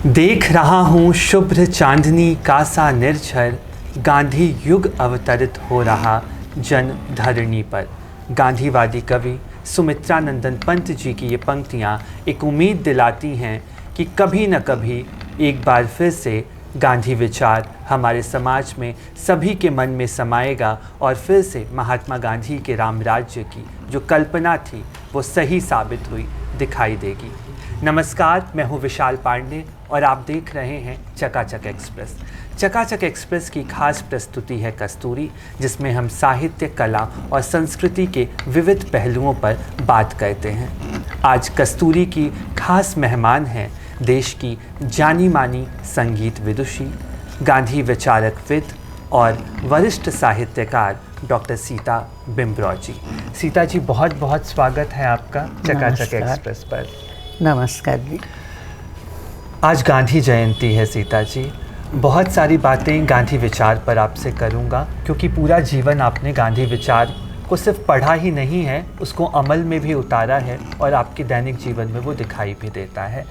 देख रहा हूँ शुभ्र चांदनी का सा निर्झर, गांधी युग अवतरित हो रहा जन धरणी पर। गांधीवादी कवि सुमित्रानंदन पंत जी की ये पंक्तियाँ एक उम्मीद दिलाती हैं कि कभी न कभी एक बार फिर से गांधी विचार हमारे समाज में सभी के मन में समाएगा और फिर से महात्मा गांधी के रामराज्य की जो कल्पना थी वो सही साबित हुई दिखाई देगी। नमस्कार, मैं हूँ विशाल पांडे और आप देख रहे हैं चकाचक एक्सप्रेस। चकाचक एक्सप्रेस की खास प्रस्तुति है कस्तूरी, जिसमें हम साहित्य, कला और संस्कृति के विविध पहलुओं पर बात करते हैं। आज कस्तूरी की खास मेहमान हैं देश की जानी मानी संगीत विदुषी, गांधी विचारकविद और वरिष्ठ साहित्यकार डॉक्टर सीता बिम्ब्रौ जी। सीता जी, बहुत बहुत स्वागत है आपका चकाचक एक्सप्रेस पर। नमस्कार जी। आज गांधी जयंती है सीता जी। बहुत सारी बातें गांधी विचार पर आपसे करूंगा, क्योंकि पूरा जीवन आपने गांधी विचार को सिर्फ पढ़ा ही नहीं है, उसको अमल में भी उतारा है और आपके दैनिक जीवन में वो दिखाई भी देता है।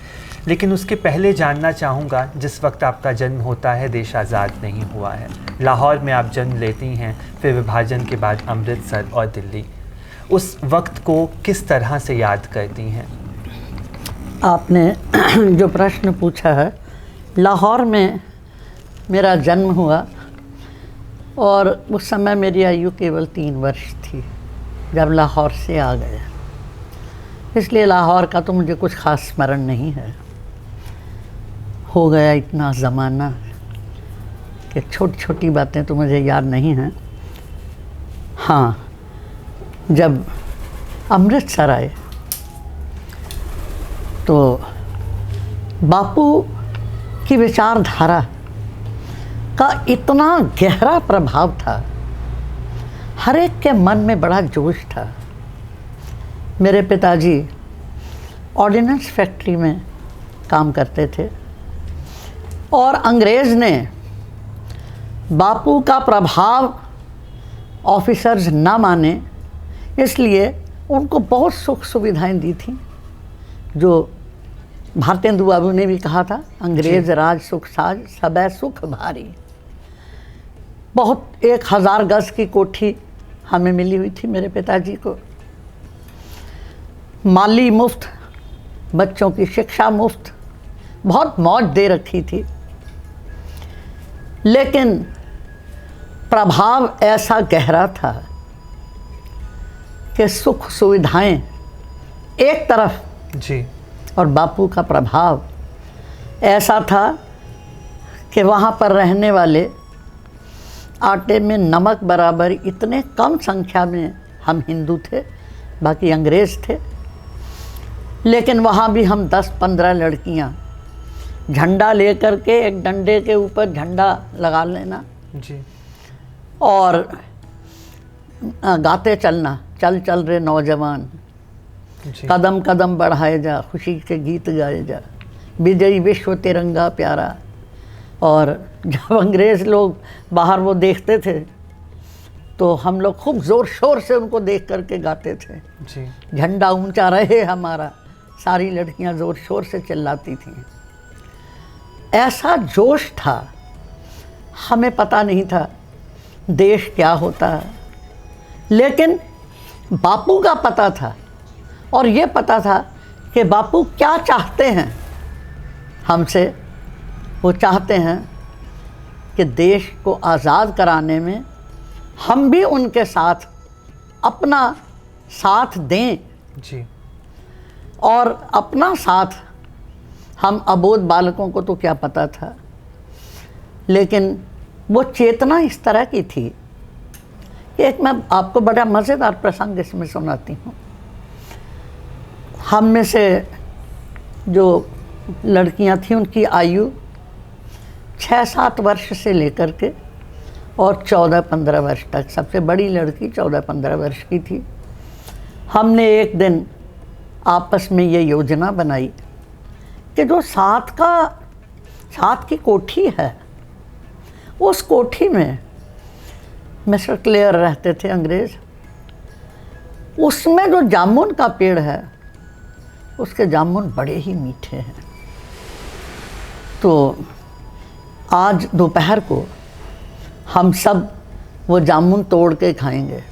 लेकिन उसके पहले जानना चाहूँगा, जिस वक्त आपका जन्म होता है देश आज़ाद नहीं हुआ है, लाहौर में आप जन्म लेती हैं, फिर विभाजन के बाद अमृतसर और दिल्ली, उस वक्त को किस तरह से याद करती हैं? आपने जो प्रश्न पूछा है, लाहौर में मेरा जन्म हुआ और उस समय मेरी आयु केवल 3 वर्ष थी जब लाहौर से आ गया, इसलिए लाहौर का तो मुझे कुछ खास स्मरण नहीं है। हो गया इतना ज़माना कि छोटी छोटी बातें तो मुझे याद नहीं हैं। हाँ, जब अमृतसर आए तो बापू की विचारधारा का इतना गहरा प्रभाव था, हर एक के मन में बड़ा जोश था। मेरे पिताजी ऑर्डिनेंस फैक्ट्री में काम करते थे और अंग्रेज़ ने बापू का प्रभाव ऑफिसर्स ना माने, इसलिए उनको बहुत सुख सुविधाएं दी थी। जो भारतेंदु बाबू ने भी कहा था, अंग्रेज राज सुख साज सबे सुख भारी। बहुत 1000 गज की कोठी हमें मिली हुई थी, मेरे पिताजी को। माली मुफ्त, बच्चों की शिक्षा मुफ्त, बहुत मौज दे रखी थी। लेकिन प्रभाव ऐसा गहरा था कि सुख सुविधाएं एक तरफ जी, और बापू का प्रभाव ऐसा था कि वहाँ पर रहने वाले आटे में नमक बराबर इतने कम संख्या में हम हिंदू थे, बाकी अंग्रेज़ थे। लेकिन वहाँ भी हम 10-15 लड़कियाँ झंडा लेकर के एक डंडे के ऊपर झंडा लगा लेना जी, और गाते चलना, चल चल रे नौजवान, कदम कदम बढ़ाए जा, खुशी के गीत गाए जा, विजयी विश्व तिरंगा प्यारा। और जब अंग्रेज़ लोग बाहर वो देखते थे तो हम लोग खूब ज़ोर शोर से उनको देख करके गाते थे जी। झंडा ऊंचा रहे हमारा। सारी लड़कियां ज़ोर शोर से चिल्लाती थीं। ऐसा जोश था, हमें पता नहीं था देश क्या होता है, लेकिन बापू का पता था और ये पता था कि बापू क्या चाहते हैं हमसे। वो चाहते हैं कि देश को आज़ाद कराने में हम भी उनके साथ अपना साथ दें जी। और अपना साथ हम अबोध बालकों को तो क्या पता था, लेकिन वो चेतना इस तरह की थी कि एक मैं आपको बड़ा मज़ेदार प्रसंग इसमें सुनाती हूँ। हम में से जो लड़कियां थीं उनकी आयु 6-7 वर्ष से लेकर के और 14-15 वर्ष तक, सबसे बड़ी लड़की 14-15 वर्ष की थी। हमने एक दिन आपस में ये योजना बनाई कि जो साथ की कोठी है, उस कोठी में मिस्टर क्लेयर रहते थे अंग्रेज़। उसमें जो जामुन का पेड़ है, उसके जामुन बड़े ही मीठे हैं। तो आज दोपहर को हम सब वो जामुन तोड़ के खाएंगे।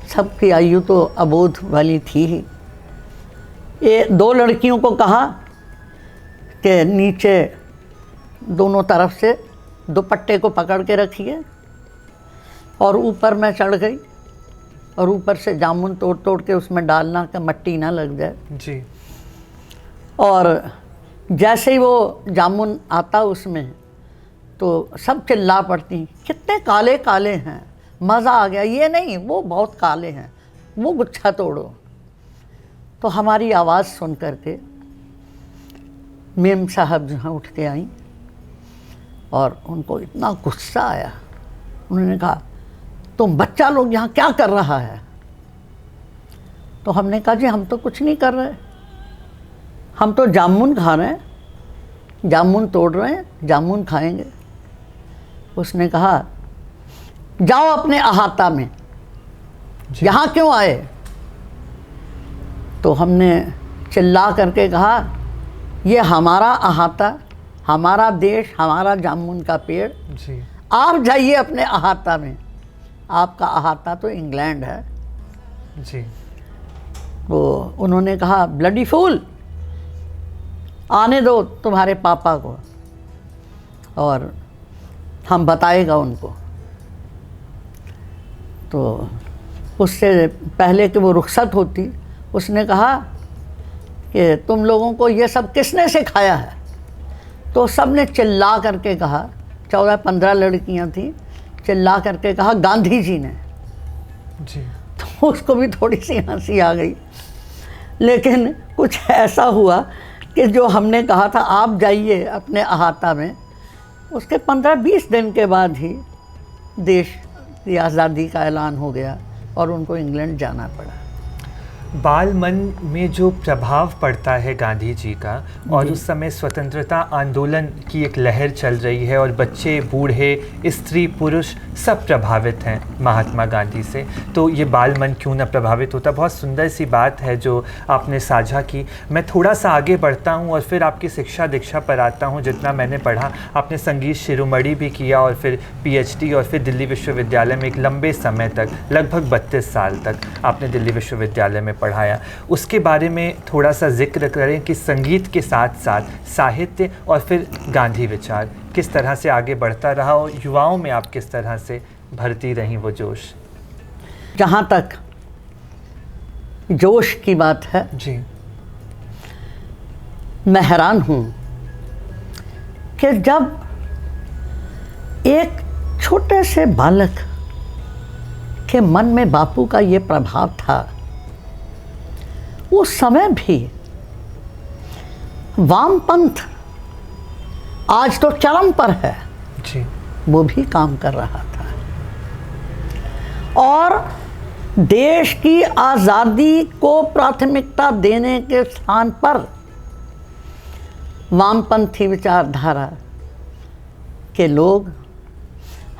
सबकी आयु तो अबोध वाली थी ही। ये 2 लड़कियों को कहा कि नीचे दोनों तरफ से दुपट्टे को पकड़ के रखिए, और ऊपर मैं चढ़ गई और ऊपर से जामुन तोड़ तोड़ के उसमें डालना कि मट्टी ना लग जाए जी। और जैसे ही वो जामुन आता उसमें तो सब चिल्ला पड़ती, कितने काले काले हैं, मज़ा आ गया। ये नहीं, वो बहुत काले हैं, वो गुच्छा तोड़ो। तो हमारी आवाज़ सुन करके मेम साहब जहाँ उठ के आई और उनको इतना गुस्सा आया। उन्होंने कहा, तुम बच्चा लोग यहाँ क्या कर रहा है? तो हमने कहा, जी हम तो कुछ नहीं कर रहे, हम तो जामुन खा रहे हैं, जामुन तोड़ रहे हैं, जामुन खाएंगे। उसने कहा, जाओ अपने अहाता में, यहाँ क्यों आए? तो हमने चिल्ला करके कहा, ये हमारा अहाता, हमारा देश, हमारा जामुन का पेड़ जी। आप जाइए अपने अहाता में। आपका अहाता तो इंग्लैंड है। जी। तो उन्होंने कहा, ब्लडी फूल, आने दो तुम्हारे पापा को और हम बताएगा उनको। तो उससे पहले कि वो रुखसत होती, उसने कहा कि तुम लोगों को ये सब किसने सिखाया है? तो सब ने चिल्ला करके कहा, 14-15 लड़कियां थीं, चिल्ला करके कहा, गांधी जी ने। जी। तो उसको भी थोड़ी सी हंसी आ गई। लेकिन कुछ ऐसा हुआ कि जो हमने कहा था आप जाइए अपने अहाता में, उसके 15-20 दिन के बाद ही देश की आज़ादी का ऐलान हो गया और उनको इंग्लैंड जाना पड़ा। बाल मन में जो प्रभाव पड़ता है गांधी जी का, और उस समय स्वतंत्रता आंदोलन की एक लहर चल रही है और बच्चे, बूढ़े, स्त्री, पुरुष सब प्रभावित हैं महात्मा गांधी से, तो ये बाल मन क्यों न प्रभावित होता। बहुत सुंदर सी बात है जो आपने साझा की। मैं थोड़ा सा आगे बढ़ता हूँ और फिर आपकी शिक्षा दीक्षा पर आता हूँ। जितना मैंने पढ़ा, आपने संगीत शिरोमणि भी किया और फिर PhD और फिर दिल्ली विश्वविद्यालय में एक लंबे समय तक, लगभग 32 साल तक आपने दिल्ली विश्वविद्यालय में पढ़ाया। उसके बारे में थोड़ा सा जिक्र करें कि संगीत के साथ साथ साहित्य और फिर गांधी विचार किस तरह से आगे बढ़ता रहा और युवाओं में आप किस तरह से भरती रहीं वो जोश। जहाँ तक जोश की बात है जी, मैं हैरान हूँ कि जब एक छोटे से बालक के मन में बापू का ये प्रभाव था, उस समय भी वामपंथ आज तो चरम पर है जी, वो भी काम कर रहा था। और देश की आज़ादी को प्राथमिकता देने के स्थान पर वामपंथी विचारधारा के लोग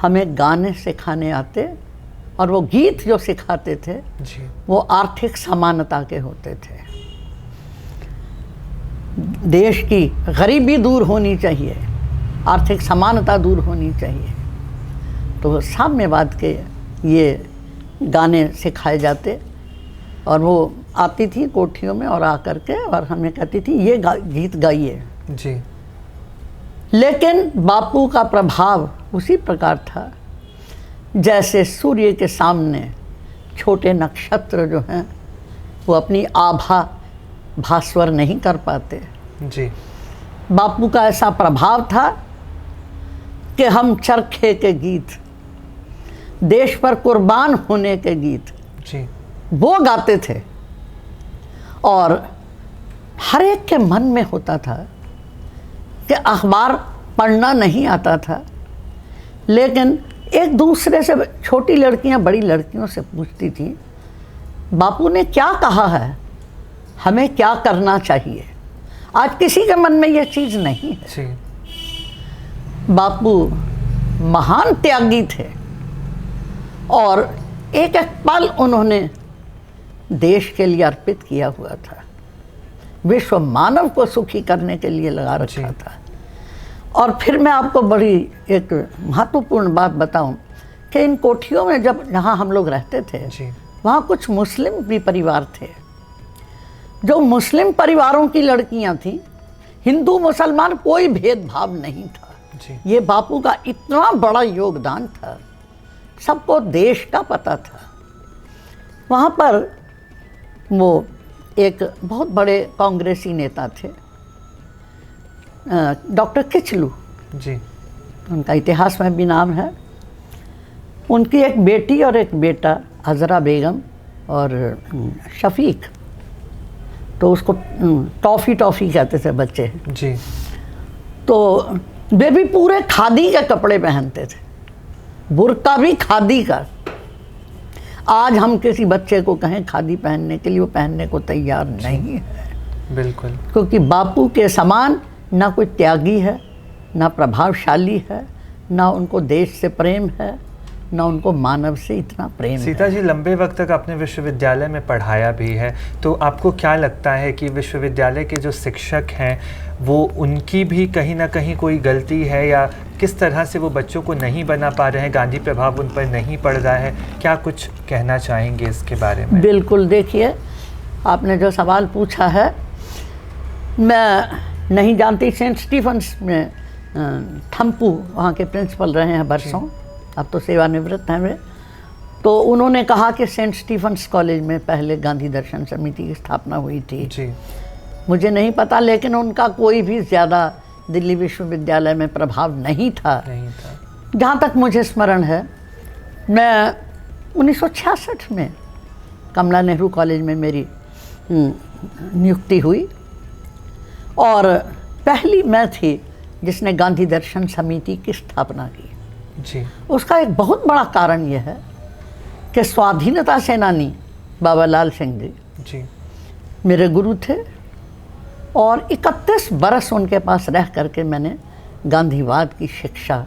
हमें गाने सिखाने आते, और वो गीत जो सिखाते थे जी, वो आर्थिक समानता के होते थे। देश की गरीबी दूर होनी चाहिए, आर्थिक समानता दूर होनी चाहिए, तो साम्यवाद के ये गाने सिखाए जाते। और वो आती थी कोठियों में और आकर के और हमें कहती थी ये गीत गाइए। जी। लेकिन बापू का प्रभाव उसी प्रकार था जैसे सूर्य के सामने छोटे नक्षत्र जो हैं वो अपनी आभा भास्वर नहीं कर पाते। जी। बापू का ऐसा प्रभाव था कि हम चरखे के गीत, देश पर कुर्बान होने के गीत जी, वो गाते थे। और हर एक के मन में होता था कि अखबार पढ़ना नहीं आता था, लेकिन एक दूसरे से छोटी लड़कियां बड़ी लड़कियों से पूछती थी, बापू ने क्या कहा है, हमें क्या करना चाहिए। आज किसी के मन में यह चीज़ नहीं है। जी। बापू महान त्यागी थे और एक एक पल उन्होंने देश के लिए अर्पित किया हुआ था। विश्व मानव को सुखी करने के लिए लगा रखा था। और फिर मैं आपको बड़ी एक महत्वपूर्ण बात बताऊं कि इन कोठियों में जहाँ हम लोग रहते थे वहाँ कुछ मुस्लिम भी परिवार थे। जो मुस्लिम परिवारों की लड़कियाँ थीं, हिंदू मुसलमान कोई भेदभाव नहीं था। ये बापू का इतना बड़ा योगदान था, सबको देश का पता था। वहाँ पर वो एक बहुत बड़े कांग्रेसी नेता थे, डॉक्टर किचलू जी, उनका इतिहास में भी नाम है। उनकी एक बेटी और एक बेटा, हजरा बेगम और शफीक, तो उसको टॉफ़ी कहते थे बच्चे जी। तो वे भी पूरे खादी के कपड़े पहनते थे, बुर्का भी खादी का। आज हम किसी बच्चे को कहें खादी पहनने के लिए, वो पहनने को तैयार नहीं है। बिल्कुल, क्योंकि बापू के समान ना कोई त्यागी है, ना प्रभावशाली है, ना उनको देश से प्रेम है, ना उनको मानव से इतना प्रेम है। सीता जी, लंबे वक्त तक आपने विश्वविद्यालय में पढ़ाया भी है, तो आपको क्या लगता है कि विश्वविद्यालय के जो शिक्षक हैं वो उनकी भी कहीं ना कहीं कोई गलती है, या किस तरह से वो बच्चों को नहीं बना पा रहे हैं, गांधी प्रभाव उन पर नहीं पड़ रहा है? क्या कुछ कहना चाहेंगे इसके बारे में? बिल्कुल, देखिए आपने जो सवाल पूछा है, मैं नहीं जानती। सेंट स्टीफेंस में थम्पू वहाँ के प्रिंसिपल रहे हैं बरसों, अब तो सेवानिवृत्त हैं वे। तो उन्होंने कहा कि सेंट स्टीफेंस कॉलेज में पहले गांधी दर्शन समिति की स्थापना हुई थी जी। मुझे नहीं पता, लेकिन उनका कोई भी ज़्यादा दिल्ली विश्वविद्यालय में प्रभाव नहीं था। जहाँ तक मुझे स्मरण है, मैं 1966 में कमला नेहरू कॉलेज में मेरी नियुक्ति हुई और पहली मैं थी जिसने गांधी दर्शन समिति की स्थापना की जी। उसका एक बहुत बड़ा कारण यह है कि स्वाधीनता सेनानी बाबा लाल सिंह जी मेरे गुरु थे और 31 बरस उनके पास रह करके मैंने गांधीवाद की शिक्षा,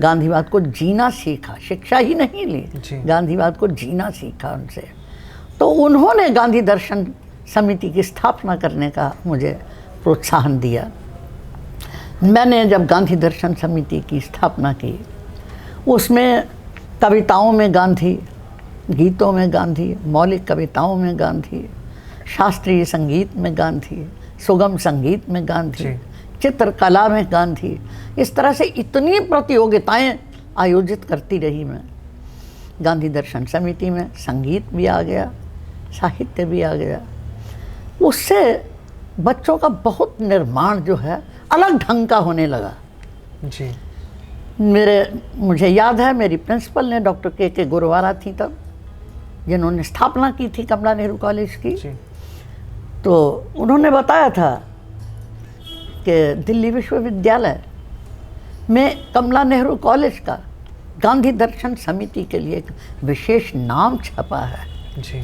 गांधीवाद को जीना सीखा। शिक्षा ही नहीं ली, गांधीवाद को जीना सीखा उनसे। तो उन्होंने गांधी दर्शन समिति की स्थापना करने का मुझे प्रोत्साहन दिया। मैंने जब गांधी दर्शन समिति की स्थापना की, उसमें कविताओं में गांधी, गीतों में गांधी, मौलिक कविताओं में गांधी, शास्त्रीय संगीत में गांधी, सुगम संगीत में गांधी, चित्रकला में गांधी, इस तरह से इतनी प्रतियोगिताएं आयोजित करती रही मैं। गांधी दर्शन समिति में संगीत भी आ गया, साहित्य भी आ गया। उससे बच्चों का बहुत निर्माण जो है अलग ढंग का होने लगा जी। मुझे याद है मेरी प्रिंसिपल ने डॉक्टर के गुरुवारा थी तब, जिन्होंने स्थापना की थी कमला नेहरू कॉलेज की जी। तो उन्होंने बताया था कि दिल्ली विश्वविद्यालय में कमला नेहरू कॉलेज का गांधी दर्शन समिति के लिए एक विशेष नाम छपा है जी,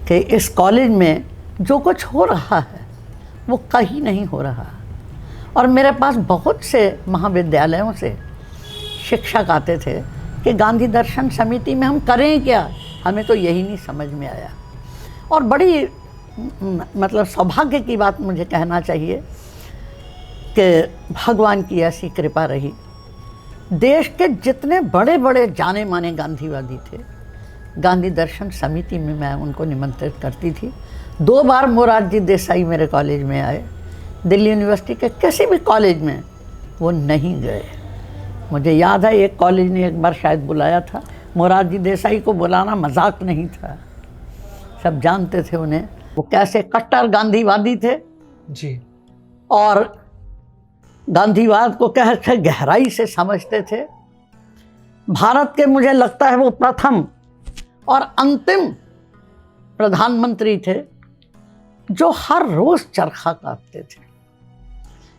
कि इस कॉलेज में जो कुछ हो रहा है वो कहीं नहीं हो रहा। और मेरे पास बहुत से महाविद्यालयों से शिक्षक आते थे कि गांधी दर्शन समिति में हम करें क्या, हमें तो यही नहीं समझ में आया। और बड़ी मतलब सौभाग्य की बात मुझे कहना चाहिए कि भगवान की ऐसी कृपा रही, देश के जितने बड़े बड़े जाने माने गांधीवादी थे, गांधी दर्शन समिति में मैं उनको निमंत्रित करती थी। 2 बार मोरारजी देसाई मेरे कॉलेज में आए, दिल्ली यूनिवर्सिटी के किसी भी कॉलेज में वो नहीं गए। मुझे याद है एक कॉलेज ने एक बार शायद बुलाया था, मोरारजी देसाई को बुलाना मजाक नहीं था, सब जानते थे उन्हें, वो कैसे कट्टर गांधीवादी थे जी, और गांधीवाद को कैसे गहराई से समझते थे। भारत के मुझे लगता है वो प्रथम और अंतिम प्रधानमंत्री थे जो हर रोज चरखा काटते थे।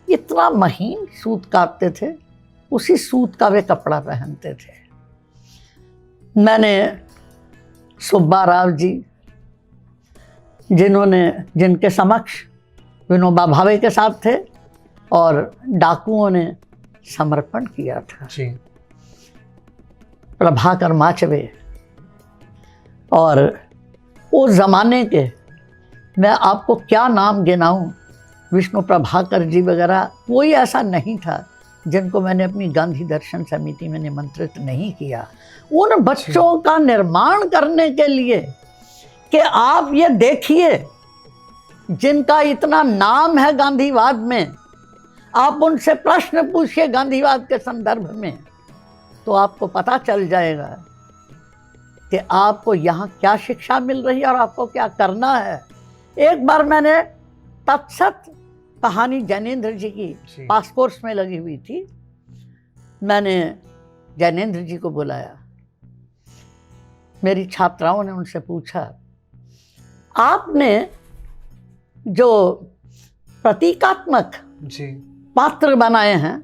इतना महीन सूत काटते थे, उसी सूत का वे कपड़ा पहनते थे। मैंने सुब्बा राव जी, जिनके समक्ष विनोबा भावे के साथ थे और डाकुओं ने समर्पण किया था जी। प्रभाकर माचवे और उस ज़माने के मैं आपको क्या नाम गिनाऊं, विष्णु प्रभाकर जी वगैरह, कोई ऐसा नहीं था जिनको मैंने अपनी गांधी दर्शन समिति में निमंत्रित नहीं किया। उन बच्चों का निर्माण करने के लिए कि आप ये देखिए जिनका इतना नाम है गांधीवाद में, आप उनसे प्रश्न पूछिए गांधीवाद के संदर्भ में तो आपको पता चल जाएगा कि आपको यहाँ क्या शिक्षा मिल रही है और आपको क्या करना है। एक बार मैंने तत्सत कहानी जैनेंद्र जी की पास कोर्स में लगी हुई थी, मैंने जैनेंद्र जी को बुलाया। मेरी छात्राओं ने उनसे पूछा, आपने जो प्रतीकात्मक पात्र बनाए हैं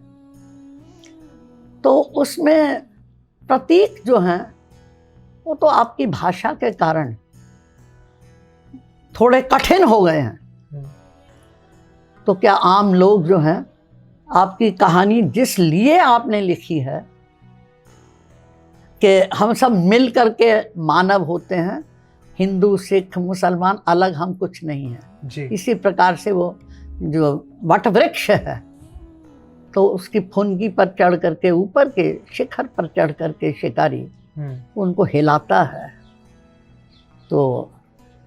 तो उसमें प्रतीक जो हैं वो तो आपकी भाषा के कारण थोड़े कठिन हो गए हैं, तो क्या आम लोग जो हैं आपकी कहानी जिस लिए आपने लिखी है कि हम सब मिल करके मानव होते हैं, हिंदू सिख मुसलमान अलग हम कुछ नहीं हैं, इसी प्रकार से वो जो वट वृक्ष है तो उसकी फुनगी पर चढ़ करके ऊपर के शिखर पर चढ़ करके शिकारी उनको हिलाता है तो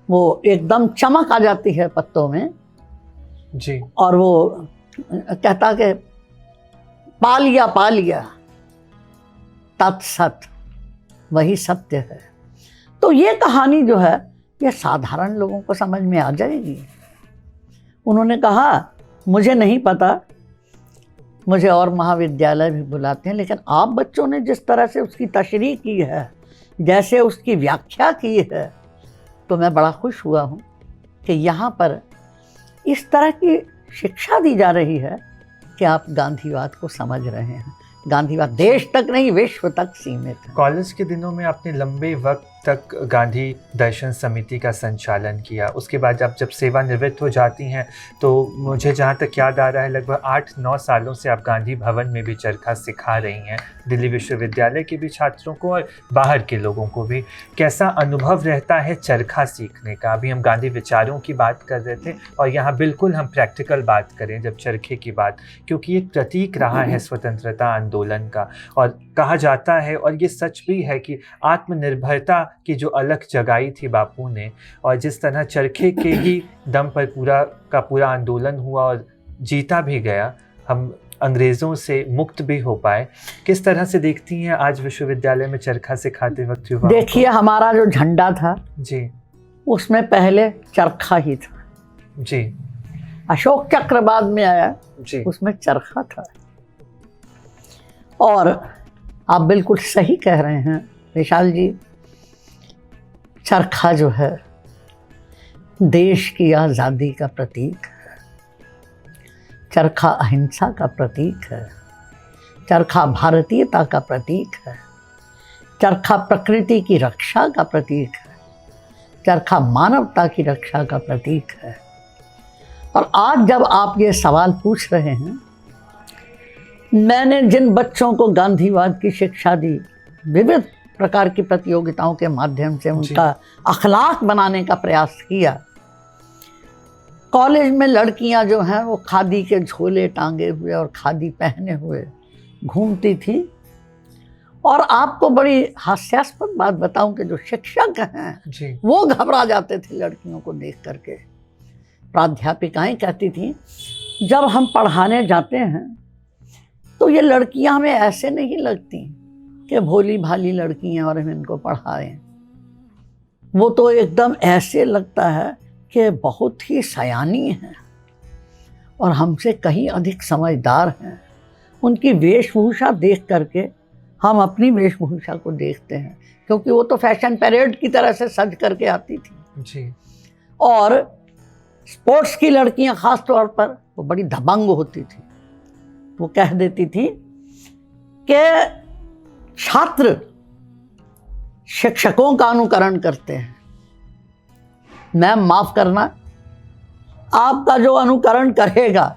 वो एकदम चमक आ जाती है पत्तों में जी, और वो कहता कि पा लिया तत्सत वही सत्य है। तो ये कहानी जो है ये साधारण लोगों को समझ में आ जाएगी। उन्होंने कहा मुझे नहीं पता, मुझे और महाविद्यालय भी बुलाते हैं, लेकिन आप बच्चों ने जिस तरह से उसकी तशरीह की है, जैसे उसकी व्याख्या की है, तो मैं बड़ा खुश हुआ हूँ कि यहाँ पर इस तरह की शिक्षा दी जा रही है कि आप गांधीवाद को समझ रहे हैं। गांधीवाद देश तक नहीं विश्व तक सीमित है। कॉलेज के दिनों में आपने लंबे वक्त तक गांधी दर्शन समिति का संचालन किया, उसके बाद आप जब सेवानिवृत्त हो जाती हैं तो मुझे जहाँ तक याद आ रहा है लगभग 8-9 सालों से आप गांधी भवन में भी चरखा सिखा रही हैं, दिल्ली विश्वविद्यालय के भी छात्रों को और बाहर के लोगों को भी। कैसा अनुभव रहता है चरखा सीखने का? अभी हम गांधी विचारों की बात कर रहे थे और यहाँ बिल्कुल हम प्रैक्टिकल बात करें जब चरखे की बात, क्योंकि एक प्रतीक रहा है स्वतंत्रता आंदोलन का, और कहा जाता है और ये सच भी है कि आत्मनिर्भरता की जो अलख जगाई थी बापू ने, और जिस तरह चरखे के ही दम पर पूरा का पूरा आंदोलन हुआ और जीता भी गया, हम अंग्रेज़ों से मुक्त भी हो पाए। किस तरह से देखती हैं आज विश्वविद्यालय में चरखा सिखाते वक्त युवाओं को? देखिए हमारा जो झंडा था जी, उसमें पहले चरखा ही था जी, अशोक चक्र बाद में आया जी, उसमें चरखा था। और आप बिल्कुल सही कह रहे हैं विशाल जी, चरखा जो है देश की आज़ादी का प्रतीक है, चरखा अहिंसा का प्रतीक है, चरखा भारतीयता का प्रतीक है, चरखा प्रकृति की रक्षा का प्रतीक है, चरखा मानवता की रक्षा का प्रतीक है। और आज जब आप ये सवाल पूछ रहे हैं, मैंने जिन बच्चों को गांधीवाद की शिक्षा दी, विविध प्रकार की प्रतियोगिताओं के माध्यम से उनका अखलाक बनाने का प्रयास किया। कॉलेज में लड़कियां जो हैं वो खादी के झोले टांगे हुए और खादी पहने हुए घूमती थी, और आपको बड़ी हास्यास्पद बात बताऊं कि जो शिक्षक हैं वो घबरा जाते थे लड़कियों को देख करके। प्राध्यापिकाएं कहती थी जब हम पढ़ाने जाते हैं तो ये लड़कियां हमें ऐसे नहीं लगती कि भोली भाली लड़कियां और हम इनको पढ़ाएं, वो तो एकदम ऐसे लगता है कि बहुत ही सयानी हैं और हमसे कहीं अधिक समझदार हैं। उनकी वेशभूषा देख करके हम अपनी वेशभूषा को देखते हैं, क्योंकि वो तो फैशन परेड की तरह से सज करके आती थी जी। और स्पोर्ट्स की लड़कियां ख़ास तौर पर वो बड़ी दबंग होती थी। वो कह देती थी कि छात्र शिक्षकों का अनुकरण करते हैं। मैम माफ़ करना, आपका जो अनुकरण करेगा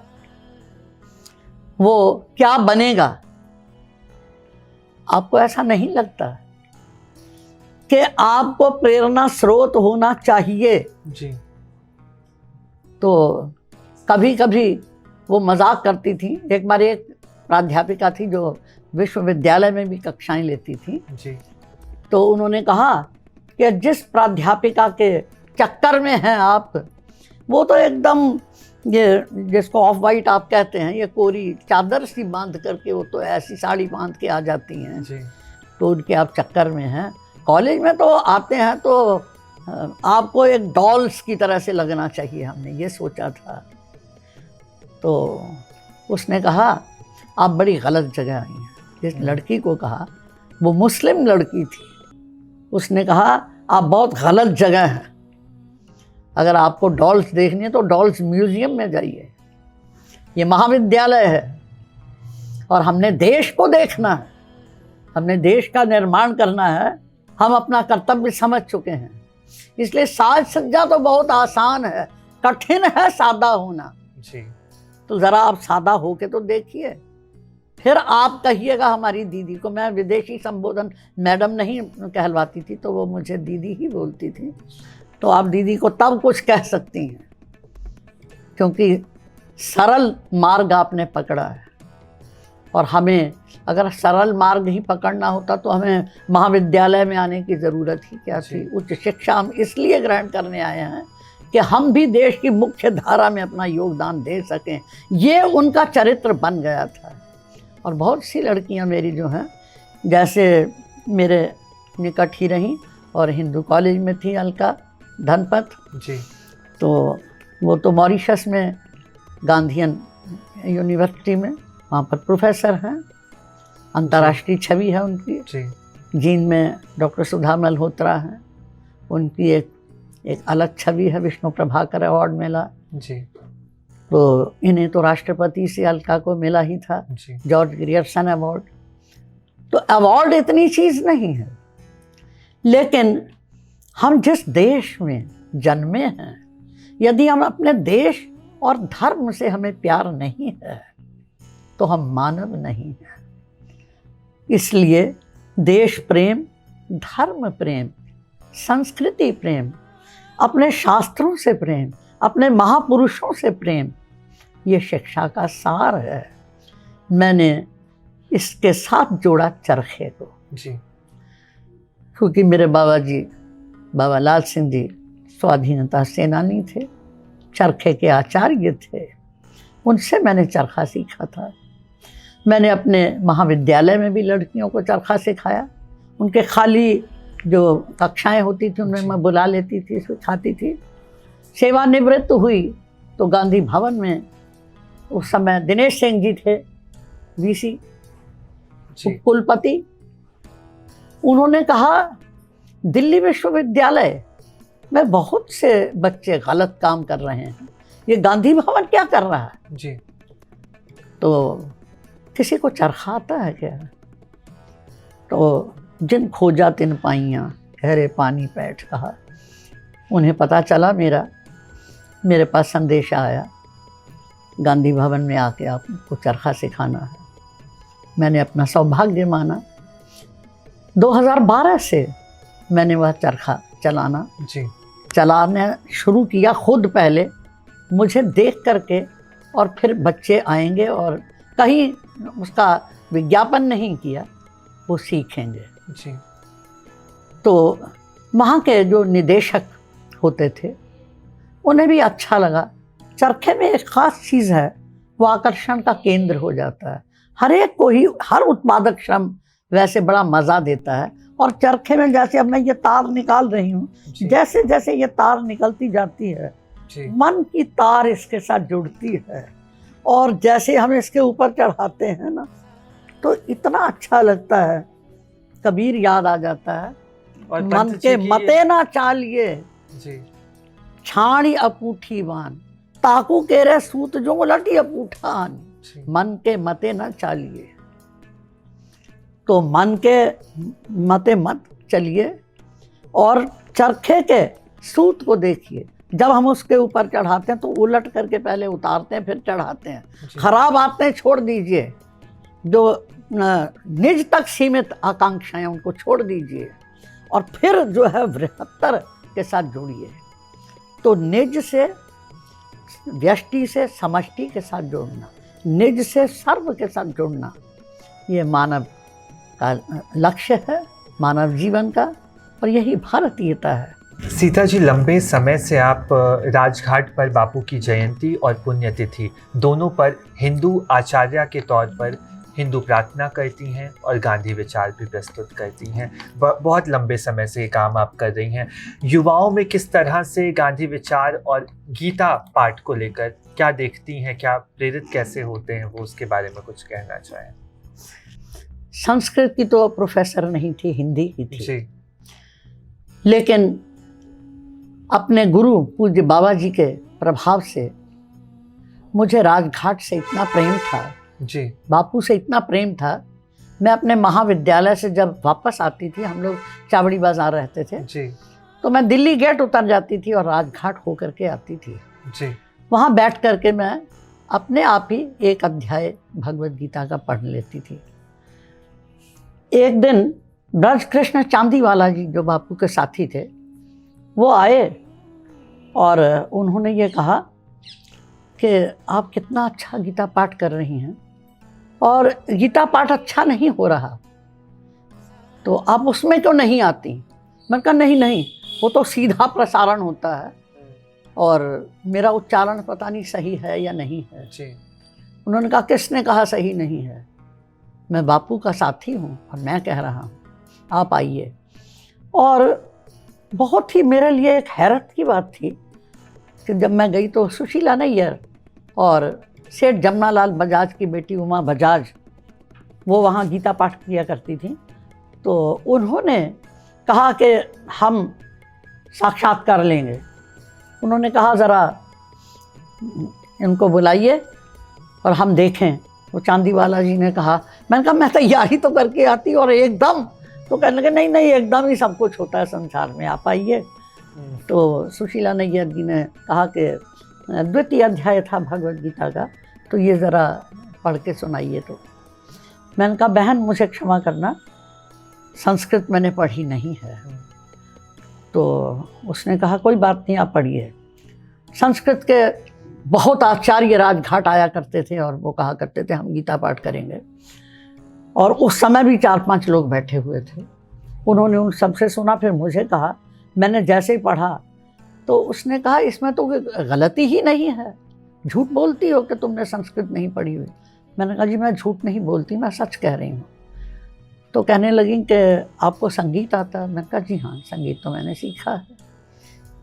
वो क्या बनेगा? आपको ऐसा नहीं लगता कि आपको प्रेरणा स्रोत होना चाहिए जी। तो कभी कभी वो मजाक करती थी। एक बार एक प्राध्यापिका थी जो विश्वविद्यालय में भी कक्षाएं लेती थी जी। तो उन्होंने कहा कि जिस प्राध्यापिका के चक्कर में हैं आप, वो तो एकदम ये जिसको ऑफ वाइट आप कहते हैं, ये कोरी चादर सी बांध करके वो तो ऐसी साड़ी बांध के आ जाती हैं जी। तो उनके आप चक्कर में हैं। कॉलेज में तो आते हैं तो आपको एक डॉल्स की तरह से लगना चाहिए, हमने ये सोचा था। तो उसने कहा आप बड़ी गलत जगह आई हैं। इस लड़की को कहा, वो मुस्लिम लड़की थी, उसने कहा आप बहुत गलत जगह हैं। अगर आपको डॉल्स देखनी है तो डॉल्स म्यूजियम में जाइए, ये महाविद्यालय है और हमने देश को देखना है, हमने देश का निर्माण करना है, हम अपना कर्तव्य समझ चुके हैं। इसलिए साज सज्जा तो बहुत आसान है, कठिन है सादा होना जी। तो ज़रा आप सादा होके तो देखिए, फिर आप कहिएगा हमारी दीदी को। मैं विदेशी संबोधन मैडम नहीं कहलवाती थी तो वो मुझे दीदी ही बोलती थी, तो आप दीदी को तब कुछ कह सकती हैं क्योंकि सरल मार्ग आपने पकड़ा है। और हमें अगर सरल मार्ग ही पकड़ना होता तो हमें महाविद्यालय में आने की ज़रूरत ही क्या थी। उच्च शिक्षा हम इसलिए ग्रहण करने आए हैं कि हम भी देश की मुख्य धारा में अपना योगदान दे सकें। ये उनका चरित्र बन गया था। और बहुत सी लड़कियां मेरी जो हैं, जैसे मेरे निकट ही रहीं और हिंदू कॉलेज में थी अलका धनपत जी। तो वो तो मॉरिशस में गांधीयन यूनिवर्सिटी में वहाँ पर प्रोफेसर हैं, अंतर्राष्ट्रीय छवि है उनकी जी। जीन में डॉक्टर सुधा मल्होत्रा हैं, उनकी एक अलग छवि है, विष्णु प्रभाकर अवार्ड मिला जी। तो इन्हें तो राष्ट्रपति से अलका को मिला ही था, जी। George Grierson award. तो अवार्ड इतनी चीज़ नहीं है, लेकिन हम जिस देश में जन्मे हैं, यदि हम अपने देश और धर्म से हमें प्यार नहीं है तो हम मानव नहीं हैं। इसलिए देश प्रेम, धर्म प्रेम, संस्कृति प्रेम, अपने शास्त्रों से प्रेम, अपने महापुरुषों से प्रेम, ये शिक्षा का सार है। मैंने इसके साथ जोड़ा चरखे को जी। क्योंकि मेरे बाबा जी, बाबा लाल सिंह जी स्वाधीनता सेनानी थे, चरखे के आचार्य थे, उनसे मैंने चरखा सीखा था। मैंने अपने महाविद्यालय में भी लड़कियों को चरखा सिखाया। उनके खाली जो कक्षाएं होती थी उनमें मैं बुला लेती थी, सिखाती थी। सेवानिवृत्त हुई तो गांधी भवन में उस समय दिनेश सिंह जी थे वीसी कुलपति, उन्होंने कहा दिल्ली विश्वविद्यालय में बहुत से बच्चे गलत काम कर रहे हैं, ये गांधी भवन क्या कर रहा है जी। तो किसी को चरखा आता है क्या? तो जिन खोजा तिन पाइयाँ गहरे पानी पैठ कहा, उन्हें पता चला मेरे पास संदेशा आया गांधी भवन में आके आपको चरखा सिखाना है। मैंने अपना सौभाग्य माना। 2012 से मैंने वह चरखा चलाना शुरू किया, खुद पहले मुझे देख करके, और फिर बच्चे आएंगे और कहीं उसका विज्ञापन नहीं किया, वो सीखेंगे जी। तो वहाँ के जो निदेशक होते थे उन्हें भी अच्छा लगा। चरखे में एक ख़ास चीज़ है, वो आकर्षण का केंद्र हो जाता है। हर एक को ही, हर उत्पादक श्रम वैसे बड़ा मज़ा देता है। और चरखे में जैसे अब मैं ये तार निकाल रही हूँ, जैसे जैसे ये तार निकलती जाती है मन की तार इसके साथ जुड़ती है, और जैसे हम इसके ऊपर चढ़ाते हैं ना तो इतना अच्छा लगता है, कबीर याद आ जाता है। और मन के मते ना चालिए जी। छाणी अपूठी बान, ताकू केरे सूत जो उलटी अपूठान, मन के मते ना चालिए। तो मन के मते मत चलिए और चरखे के सूत को देखिए। जब हम उसके ऊपर चढ़ाते हैं तो उलट करके पहले उतारते हैं फिर चढ़ाते हैं। खराब आदतें छोड़ दीजिए, जो निज तक सीमित आकांक्षाएं उनको छोड़ दीजिए और फिर जो है बृहत्तर के साथ जुड़िए। तो निज से व्यष्टि से समष्टि के साथ जोड़ना, निज से सर्व के साथ जोड़ना, ये मानव का लक्ष्य है, मानव जीवन का, और यही भारतीयता है। सीता जी, लंबे समय से आप राजघाट पर बापू की जयंती और पुण्यतिथि दोनों पर हिंदू आचार्य के तौर पर हिंदू प्रार्थना करती हैं और गांधी विचार भी प्रस्तुत करती हैं। बहुत लंबे समय से ये काम आप कर रही हैं। युवाओं में किस तरह से गांधी विचार और गीता पाठ को लेकर क्या देखती हैं, क्या प्रेरित कैसे होते हैं, वो उसके बारे में कुछ कहना चाहें? संस्कृत की तो प्रोफेसर नहीं थी, हिंदी की थी जी। लेकिन अपने गुरु पूज्य बाबा जी के प्रभाव से मुझे राजघाट से इतना प्रेम था जी। बापू से इतना प्रेम था। मैं अपने महाविद्यालय से जब वापस आती थी, हम लोग चावड़ी बाजार रहते थे जी। तो मैं दिल्ली गेट उतर जाती थी और राजघाट होकर के आती थी। जी। वहाँ बैठ करके मैं अपने आप ही एक अध्याय भगवत गीता का पढ़ लेती थी। एक दिन ब्रज कृष्ण चांदीवाला जी जो बापू के साथी थे वो आए और उन्होंने ये कहा कि आप कितना अच्छा गीता पाठ कर रही हैं और गीता पाठ अच्छा नहीं हो रहा, तो आप उसमें क्यों नहीं आती? मैंने कहा नहीं, वो तो सीधा प्रसारण होता है और मेरा उच्चारण पता नहीं सही है या नहीं है। जी। उन्होंने कहा किसने कहा सही नहीं है? मैं बापू का साथी हूँ और मैं कह रहा हूँ, आप आइए। और बहुत ही मेरे लिए एक हैरत की बात थी कि जब मैं गई तो सुशीला नैयर और सेठ जमनालाल बजाज की बेटी उमा बजाज वो वहाँ गीता पाठ किया करती थी, तो उन्होंने कहा कि हम साक्षात्कार लेंगे। उन्होंने कहा ज़रा इनको बुलाइए और हम देखें। वो चांदीवाला जी ने कहा, मैंने कहा मैं तैयारी तो करके आती और एकदम, तो कहने लगे नहीं एकदम ही सब कुछ होता है संसार में, आप आइए। तो सुशीला नैयर जी ने कहा कि द्वितीय अध्याय था भगवत गीता का, तो ये ज़रा पढ़ के सुनाइए। तो मैंने कहा बहन मुझे क्षमा करना, संस्कृत मैंने पढ़ी नहीं है। तो उसने कहा कोई बात नहीं, आप पढ़िए। संस्कृत के बहुत आचार्य राजघाट आया करते थे और वो कहा करते थे हम गीता पाठ करेंगे, और उस समय भी 4-5 लोग बैठे हुए थे। उन्होंने उन सबसे सुना, फिर मुझे कहा, मैंने जैसे ही पढ़ा तो उसने कहा इसमें तो गलती ही नहीं है, झूठ बोलती हो कि तुमने संस्कृत नहीं पढ़ी हुई। मैंने कहा जी मैं झूठ नहीं बोलती, मैं सच कह रही हूँ। तो कहने लगी कि आपको संगीत आता है? मैंने कहा जी हाँ, संगीत तो मैंने सीखा है,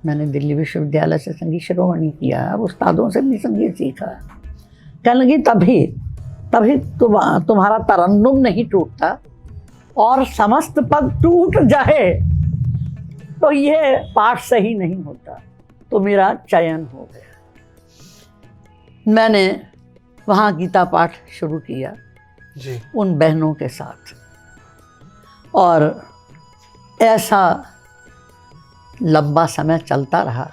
मैंने दिल्ली विश्वविद्यालय से संगीत शिरोमणि किया है, उस्तादों से भी संगीत सीखा है। कहने लगी तभी तुम्हारा तरन्नुम नहीं टूटता, और समस्त पद टूट जाए तो ये पाठ सही नहीं होता। तो मेरा चयन हो गया। मैंने वहाँ गीता पाठ शुरू किया जी। उन बहनों के साथ, और ऐसा लंबा समय चलता रहा।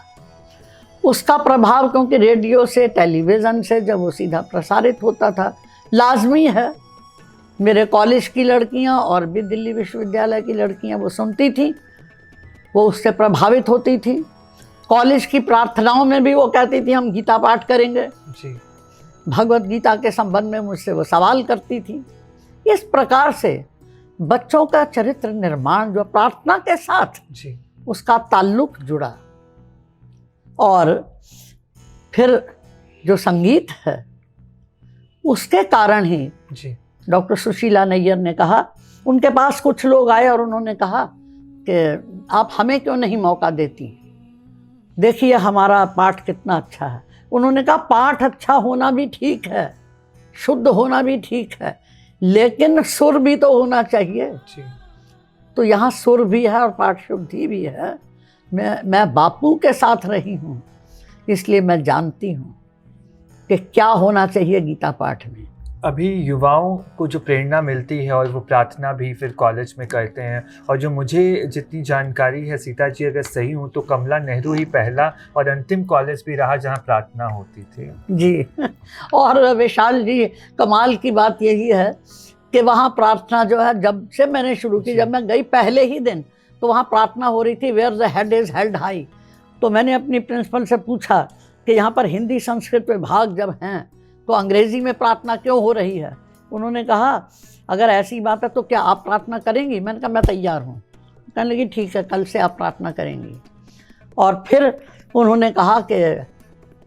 उसका प्रभाव क्योंकि रेडियो से, टेलीविज़न से जब वो सीधा प्रसारित होता था, लाजमी है मेरे कॉलेज की लड़कियां और भी दिल्ली विश्वविद्यालय की लड़कियां वो सुनती थी, वो उससे प्रभावित होती थी। कॉलेज की प्रार्थनाओं में भी वो कहती थी हम गीता पाठ करेंगे जी। भगवत गीता के संबंध में मुझसे वो सवाल करती थी। इस प्रकार से बच्चों का चरित्र निर्माण जो प्रार्थना के साथ जी। उसका ताल्लुक जुड़ा, और फिर जो संगीत है उसके कारण ही जी। डॉक्टर सुशीला नैयर ने कहा, उनके पास कुछ लोग आए और उन्होंने कहा कि आप हमें क्यों नहीं मौका देती, देखिए हमारा पाठ कितना अच्छा है। उन्होंने कहा पाठ अच्छा होना भी ठीक है, शुद्ध होना भी ठीक है, लेकिन सुर भी तो होना चाहिए जी। तो यहाँ सुर भी है और पाठ शुद्धि भी है। मैं बापू के साथ रही हूँ, इसलिए मैं जानती हूँ कि क्या होना चाहिए गीता पाठ में। अभी युवाओं को जो प्रेरणा मिलती है और वो प्रार्थना भी फिर कॉलेज में करते हैं, और जो मुझे जितनी जानकारी है सीता जी अगर सही हूँ तो कमला नेहरू ही पहला और अंतिम कॉलेज भी रहा जहाँ प्रार्थना होती थी। जी, और विशाल जी कमाल की बात यही है कि वहाँ प्रार्थना जो है जब से मैंने शुरू की, जब मैं गई पहले ही दिन तो वहाँ प्रार्थना हो रही थी, where the head is held high. तो मैंने अपनी प्रिंसिपल से पूछा कि यहाँ पर हिंदी संस्कृत विभाग जब हैं तो अंग्रेजी में प्रार्थना क्यों हो रही है। उन्होंने कहा अगर ऐसी बात है तो क्या आप प्रार्थना करेंगी। मैंने कहा मैं तैयार हूँ। कहने लगी ठीक है, कल से आप प्रार्थना करेंगी। और फिर उन्होंने कहा कि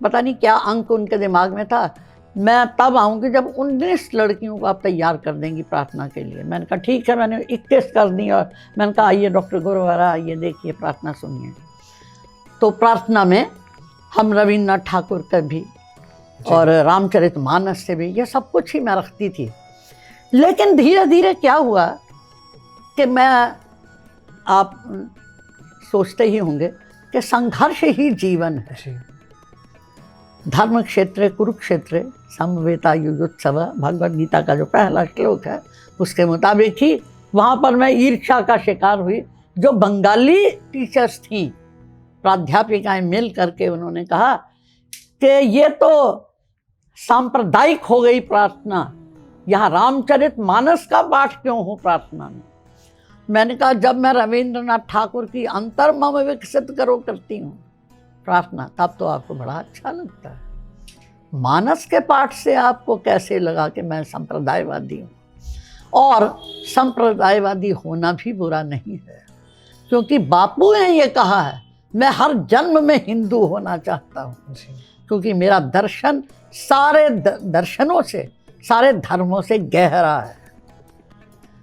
पता नहीं क्या अंक उनके दिमाग में था, मैं तब आऊँगी जब 19 लड़कियों को आप तैयार कर देंगी प्रार्थना के लिए। मैंने कहा ठीक है, मैंने 21 कर दी। और मैंने कहा आइए डॉक्टर गुरुवारा, आइए देखिए प्रार्थना सुनिए। तो प्रार्थना में हम रविन्द्रनाथ ठाकुर का भी और रामचरितमानस से भी ये सब कुछ ही मैं रखती थी। लेकिन धीरे धीरे क्या हुआ कि आप सोचते ही होंगे कि संघर्ष ही जीवन है। धर्म क्षेत्र कुरुक्षेत्र समवेता युयुत्सव, भगवद गीता का जो पहला श्लोक है उसके मुताबिक ही वहाँ पर मैं ईर्ष्या का शिकार हुई। जो बंगाली टीचर्स थी, प्राध्यापिकाएं मिल करके उन्होंने कहा कि ये तो सांप्रदायिक हो गई प्रार्थना, यहाँ रामचरितमानस का पाठ क्यों हो प्रार्थना में। मैंने कहा जब मैं रविन्द्रनाथ ठाकुर की अंतर्मम विकसित करो करती हूँ प्रार्थना, तब तो आपको बड़ा अच्छा लगता है। मानस के पाठ से आपको कैसे लगा कि मैं संप्रदायवादी हूँ। और संप्रदायवादी होना भी बुरा नहीं है, क्योंकि बापू ने ये कहा है मैं हर जन्म में हिंदू होना चाहता हूँ, क्योंकि मेरा दर्शन सारे दर्शनों से, सारे धर्मों से गहरा है।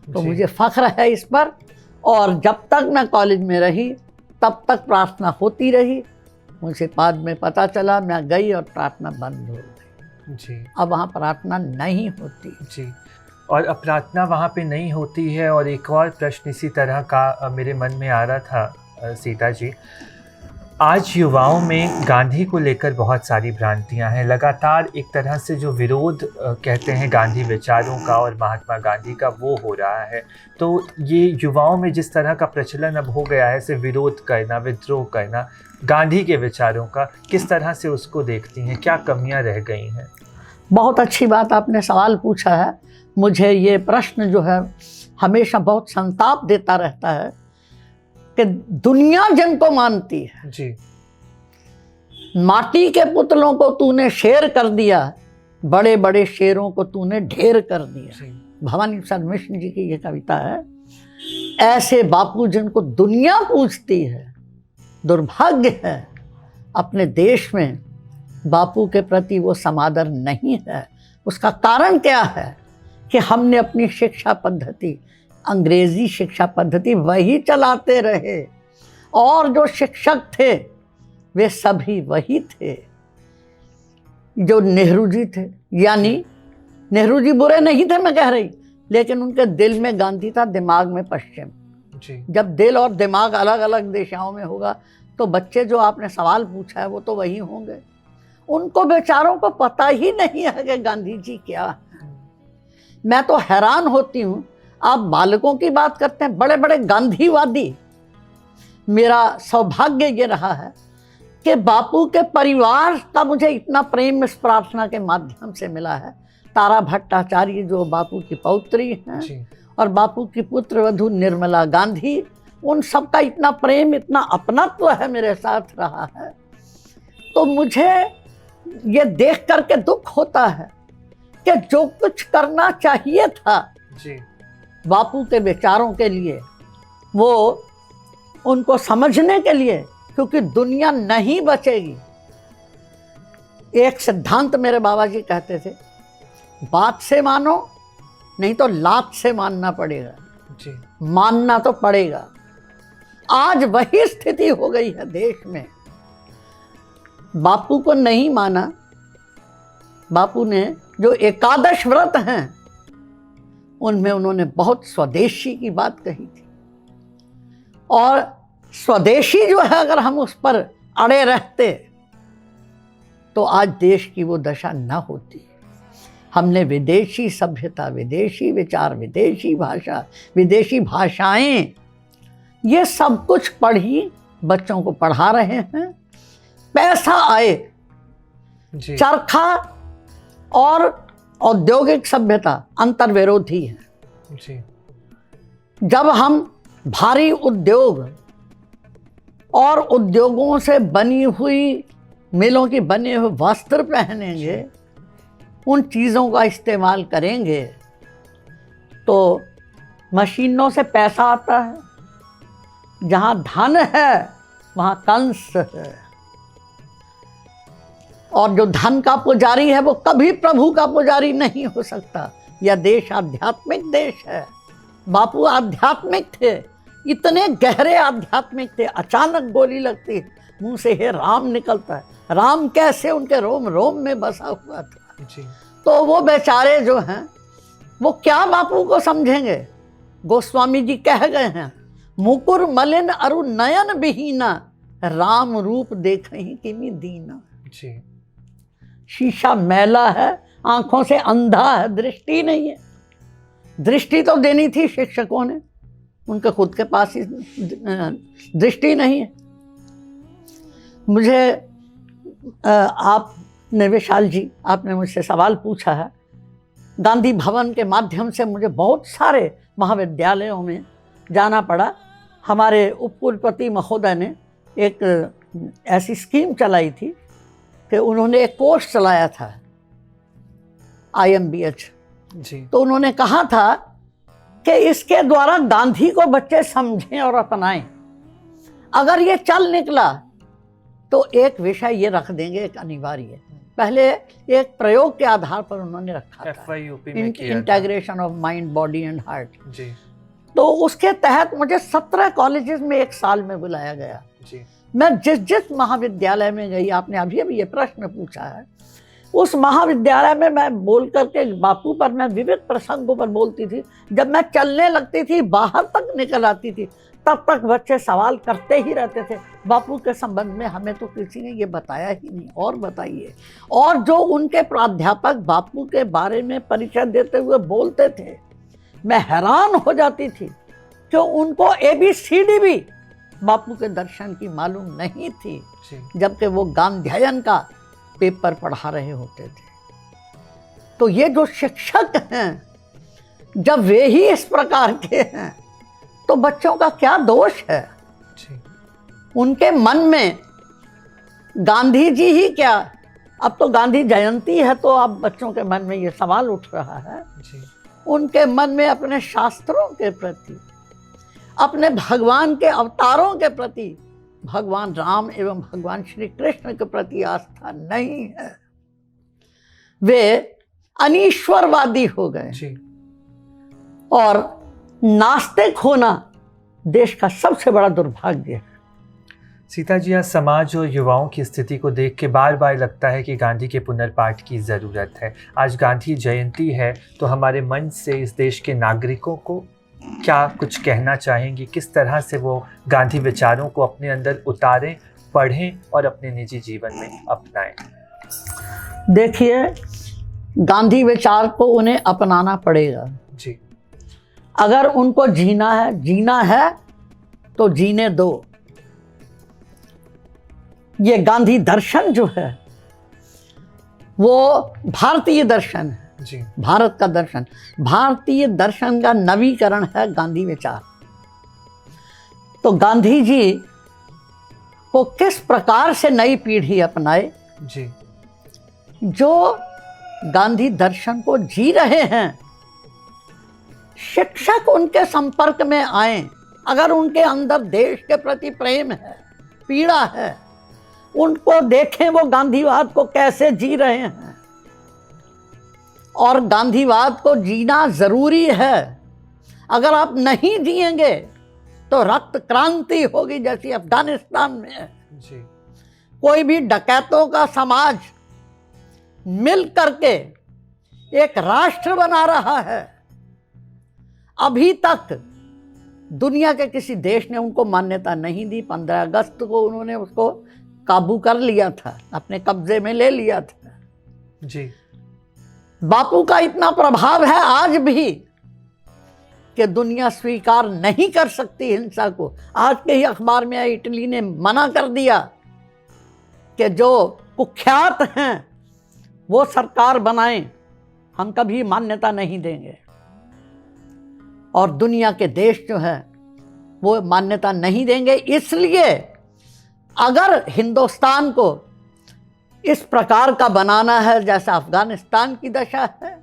तो मुझे फख्र है इस पर। और जब तक मैं कॉलेज में रही तब तक प्रार्थना होती रही। मुझे बाद में पता चला, मैं गई और प्रार्थना बंद हो गई जी। अब वहाँ प्रार्थना नहीं होती जी। और अब प्रार्थना वहाँ पे नहीं होती है। और एक और प्रश्न इसी तरह का मेरे मन में आ रहा था सीता जी, आज युवाओं में गांधी को लेकर बहुत सारी भ्रांतियां हैं। लगातार एक तरह से जो विरोध कहते हैं गांधी विचारों का और महात्मा गांधी का, वो हो रहा है। तो ये युवाओं में जिस तरह का प्रचलन अब हो गया है, सिर्फ विरोध करना, विद्रोह करना गांधी के विचारों का, किस तरह से उसको देखती हैं, क्या कमियां रह गई हैं? बहुत अच्छी बात आपने सवाल पूछा है। मुझे ये प्रश्न जो है हमेशा बहुत संताप देता रहता है कि दुनिया जिनको मानती है जी, माटी के पुतलों को तूने शेर कर दिया, बड़े बड़े शेरों को तूने ढेर कर दिया। भवानी प्रसाद मिश्र जी की ये कविता है। ऐसे बापू जिनको दुनिया पूजती है, दुर्भाग्य है अपने देश में बापू के प्रति वो समादर नहीं है। उसका कारण क्या है कि हमने अपनी शिक्षा पद्धति, अंग्रेजी शिक्षा पद्धति वही चलाते रहे, और जो शिक्षक थे वे सभी वही थे जो नेहरू जी थे। यानी नेहरू जी बुरे नहीं थे मैं कह रही, लेकिन उनके दिल में गांधी था, दिमाग में पश्चिम जी। जब दिल और दिमाग अलग अलग दिशाओं में होगा तो बच्चे जो आपने सवाल पूछा है वो तो वही होंगे। उनको बेचारों को पता ही नहीं है कि गांधी जी क्या है। मैं तो हैरान होती हूँ, आप बालकों की बात करते हैं, बड़े बड़े गांधीवादी। मेरा सौभाग्य ये रहा है कि बापू के परिवार का मुझे इतना प्रेम इस प्रार्थना के माध्यम से मिला है। तारा भट्टाचार्य जो बापू की पौत्री हैं और बापू की पुत्र वधू निर्मला गांधी, उन सब का इतना प्रेम, इतना अपनत्व है मेरे साथ रहा है। तो मुझे ये देख करके दुख होता है कि जो कुछ करना चाहिए था जी बापू के विचारों के लिए, वो उनको समझने के लिए, क्योंकि दुनिया नहीं बचेगी। एक सिद्धांत मेरे बाबा जी कहते थे, बात से मानो नहीं तो लात से मानना पड़ेगा जी। मानना तो पड़ेगा। आज वही स्थिति हो गई है देश में। बापू को नहीं माना। बापू ने जो एकादश व्रत हैं उनमें उन्होंने बहुत स्वदेशी की बात कही थी, और स्वदेशी जो है अगर हम उस पर अड़े रहते तो आज देश की वो दशा न होती। हमने विदेशी सभ्यता, विदेशी विचार, विदेशी भाषा, विदेशी भाषाएं, ये सब कुछ पढ़ी, बच्चों को पढ़ा रहे हैं। पैसा आए, चरखा और औद्योगिक सभ्यता अंतर्विरोधी है जी। जब हम भारी उद्योग और उद्योगों से बनी हुई मिलों की बने हुए वस्त्र पहनेंगे, उन चीज़ों का इस्तेमाल करेंगे तो मशीनों से पैसा आता है। जहाँ धन है वहाँ कंस है, और जो धन का पुजारी है वो कभी प्रभु का पुजारी नहीं हो सकता। यह देश आध्यात्मिक देश है। बापू आध्यात्मिक थे, इतने गहरे आध्यात्मिक थे। अचानक गोली लगती है, मुंह से हे राम निकलता है। राम कैसे? उनके रोम रोम में बसा हुआ था जी। तो वो बेचारे जो हैं वो क्या बापू को समझेंगे। गोस्वामी जी कह गए हैं, मुकुर मलिन अरु नयन विहीना, राम रूप देखहि किमि दीना। जी। शीशा मैला है, आंखों से अंधा है, दृष्टि नहीं है। दृष्टि तो देनी थी शिक्षकों ने, उनके खुद के पास ही दृष्टि नहीं है। मुझे आपने, विशाल जी, आपने मुझसे सवाल पूछा है। गांधी भवन के माध्यम से मुझे बहुत सारे महाविद्यालयों में जाना पड़ा। हमारे उपकुलपति महोदय ने एक ऐसी स्कीम चलाई थी कि उन्होंने एक कोर्स चलाया था IMBH जी। तो उन्होंने कहा था कि इसके द्वारा गांधी को बच्चे समझें और अपनाएं। अगर ये चल निकला तो एक विषय ये रख देंगे, एक अनिवार्य। पहले एक प्रयोग के आधार पर उन्होंने रखा था, FYUP में किया था। Integration of mind, body and heart जी। तो उसके तहत मुझे 17 कॉलेजेस में एक साल में बुलाया गया। जी। मैं जिस जिस महाविद्यालय में गई, आपने अभी अभी ये प्रश्न पूछा है, उस महाविद्यालय में मैं बोल करके बापू पर मैं विविध प्रसंगों पर बोलती थी। जब मैं चलने लगती थी, बाहर तक निकल आती थी, तब तक बच्चे सवाल करते ही रहते थे, बापू के संबंध में हमें तो किसी ने ये बताया ही नहीं, और बताइए। और जो उनके प्राध्यापक बापू के बारे में परिचय देते हुए बोलते थे, मैं हैरान हो जाती थी कि उनको ABCD भी बापू के दर्शन की मालूम नहीं थी, जबकि वो गांधीयन का पेपर पढ़ा रहे होते थे। तो ये जो शिक्षक हैं, जब वे ही इस प्रकार के हैं तो बच्चों का क्या दोष है? उनके मन में गांधी जी ही क्या, अब तो गांधी जयंती है तो अब बच्चों के मन में ये सवाल उठ रहा है। उनके मन में अपने शास्त्रों के प्रति, अपने भगवान के अवतारों के प्रति, भगवान राम एवं भगवान श्री कृष्ण के प्रति आस्था नहीं है। वे अनीश्वरवादी हो गए और नास्तिक होना देश का सबसे बड़ा दुर्भाग्य है। सीता जी, आज समाज और युवाओं की स्थिति को देख के बार बार लगता है कि गांधी के पुनर्पाठ की ज़रूरत है। आज गांधी जयंती है तो हमारे मन से इस देश के नागरिकों को क्या कुछ कहना चाहेंगी? किस तरह से वो गांधी विचारों को अपने अंदर उतारें, पढ़ें और अपने निजी जीवन में अपनाएं? देखिए, गांधी विचार को उन्हें अपनाना पड़ेगा जी। अगर उनको जीना है तो जीने दो। ये गांधी दर्शन जो है वो भारतीय दर्शन है जी। भारत का दर्शन, भारतीय दर्शन का नवीकरण है गांधी विचार। तो गांधी जी को किस प्रकार से नई पीढ़ी अपनाए जी। जो गांधी दर्शन को जी रहे हैं, शिक्षक उनके संपर्क में आए। अगर उनके अंदर देश के प्रति प्रेम है, पीड़ा है, उनको देखें वो गांधीवाद को कैसे जी रहे हैं। और गांधीवाद को जीना जरूरी है। अगर आप नहीं जिएंगे तो रक्त क्रांति होगी, जैसी अफगानिस्तान में है। जी। कोई भी डकैतों का समाज मिल करके एक राष्ट्र बना रहा है। अभी तक दुनिया के किसी देश ने उनको मान्यता नहीं दी। 15 अगस्त को उन्होंने उसको काबू कर लिया था, अपने कब्जे में ले लिया था। जी। बापू का इतना प्रभाव है आज भी कि दुनिया स्वीकार नहीं कर सकती हिंसा को। आज के ही अखबार में इटली ने मना कर दिया कि जो कुख्यात हैं वो सरकार बनाएं, हम कभी मान्यता नहीं देंगे। और दुनिया के देश जो है वो मान्यता नहीं देंगे। इसलिए अगर हिंदुस्तान को इस प्रकार का बनाना है जैसा अफगानिस्तान की दशा है।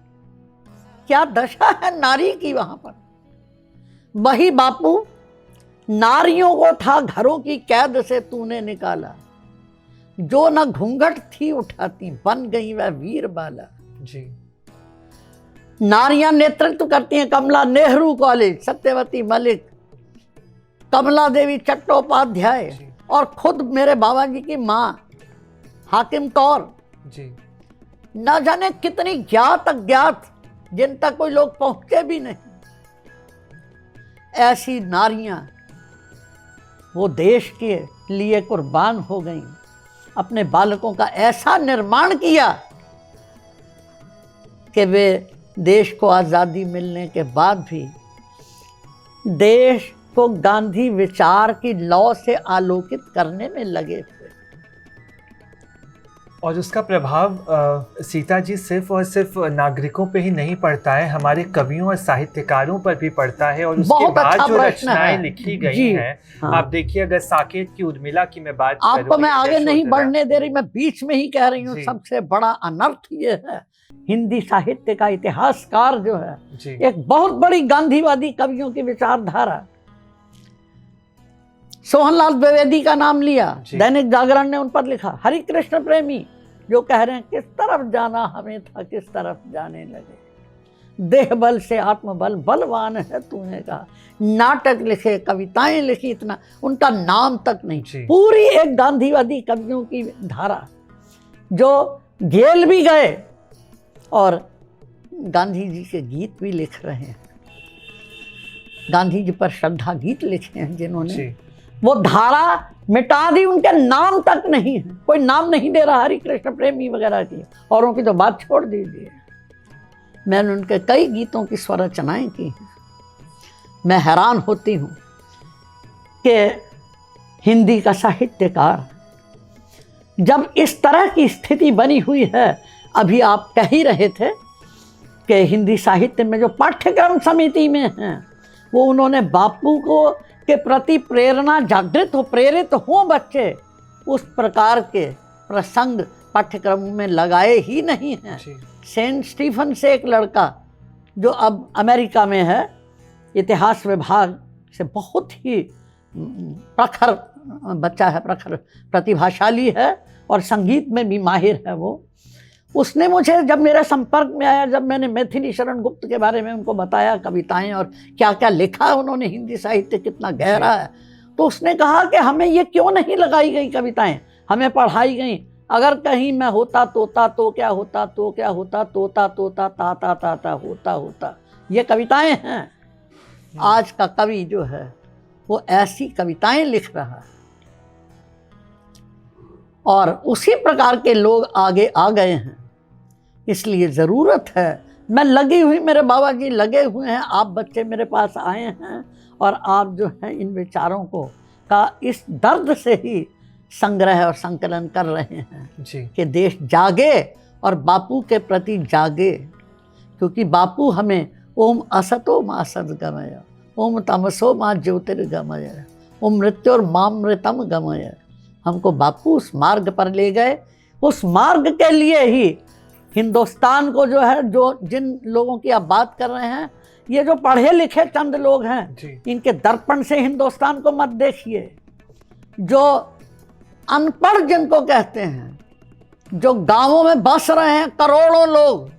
क्या दशा है नारी की वहां पर। वही बापू, नारियों को था घरों की कैद से तूने निकाला, जो न घूंघट थी उठाती बन गई वह वीर बाला। जी। नारियां नेतृत्व करती हैं कमला नेहरू कॉलेज, सत्यवती मलिक, कमला देवी चट्टोपाध्याय, और खुद मेरे बाबा जी की मां हाकिम कौर जी। न जाने कितनी ज्ञात अज्ञात जिन तक कोई लोग पहुंचे भी नहीं, ऐसी नारियां वो देश के लिए कुर्बान हो गईं, अपने बालकों का ऐसा निर्माण किया कि वे देश को आज़ादी मिलने के बाद भी देश को गांधी विचार की लौ से आलोकित करने में लगे थे। और उसका प्रभाव सीता जी सिर्फ और सिर्फ नागरिकों पे ही नहीं पड़ता है, हमारे कवियों और साहित्यकारों पर भी पड़ता है। और उसके बाद अच्छा जो रचनाएं लिखी गई हैं, हाँ। आप देखिए, अगर साकेत की उर्मिला की मैं बात आपको मैं आगे नहीं बढ़ने दे रही, मैं बीच में ही कह रही हूँ। सबसे बड़ा अनर्थ ये है, हिंदी साहित्य का इतिहासकार जो है, एक बहुत बड़ी गांधीवादी कवियों की विचारधारा, सोहनलाल द्विवेदी का नाम लिया, दैनिक जागरण ने उन पर लिखा, हरि कृष्ण प्रेमी जो कह रहे हैं किस तरफ जाना हमें था किस तरफ जाने लगे, देह बल से आत्मबल बलवान है तूने कहा। नाटक लिखे, कविताएं लिखी, इतना उनका नाम तक नहीं। पूरी एक गांधीवादी कवियों की धारा जो जेल भी गए और गांधी जी के गीत भी लिख रहे हैं, गांधी जी पर श्रद्धा गीत लिखे हैं जिन्होंने, वो धारा मिटा दी, उनके नाम तक नहीं है, कोई नाम नहीं दे रहा हरि कृष्ण प्रेमी वगैरह की, औरों की तो बात छोड़ दीजिए। मैंने उनके कई गीतों की स्वरचनाएं की हैं। मैं हैरान होती हूँ कि हिंदी का साहित्यकार जब इस तरह की स्थिति बनी हुई है, अभी आप कह ही रहे थे कि हिंदी साहित्य में जो पाठ्यक्रम समिति में हैं, वो उन्होंने बापू को के प्रति प्रेरणा जागृत हो, प्रेरित हो बच्चे, उस प्रकार के प्रसंग पाठ्यक्रम में लगाए ही नहीं हैं। सेंट स्टीफन से एक लड़का जो अब अमेरिका में है, इतिहास विभाग से बहुत ही प्रखर बच्चा है, प्रखर प्रतिभाशाली है और संगीत में भी माहिर है वो। उसने मुझे जब मेरे संपर्क में आया, जब मैंने मैथिली शरण गुप्त के बारे में उनको बताया, कविताएं और क्या क्या लिखा है उन्होंने, हिंदी साहित्य कितना गहरा है, तो उसने कहा कि हमें ये क्यों नहीं लगाई गई कविताएं, हमें पढ़ाई गई। अगर कहीं मैं होता तोता तो क्या होता, तो क्या होता, तोता तोता ताता ताता होता होता, ये कविताएं हैं। आज का कवि जो है वो ऐसी कविताएं लिख रहा है और उसी प्रकार के लोग आगे आ गए हैं। इसलिए ज़रूरत है, मैं लगी हुई, मेरे बाबा जी लगे हुए हैं, आप बच्चे मेरे पास आए हैं और आप जो हैं इन विचारों को का इस दर्द से ही संग्रह और संकलन कर रहे हैं कि देश जागे और बापू के प्रति जागे। क्योंकि बापू हमें ओम असतो मा सद्गमय, ओम तमसो मा ज्योतिर्गमय, ओम मृत्योर्मामृतम गमय, हमको बापू उस मार्ग पर ले गए। उस मार्ग के लिए ही हिंदुस्तान को जो है, जो जिन लोगों की आप बात कर रहे हैं, ये जो पढ़े लिखे चंद लोग हैं, इनके दर्पण से हिंदुस्तान को मत देखिए। जो अनपढ़ जिनको कहते हैं, जो गांवों में बस रहे हैं करोड़ों लोग,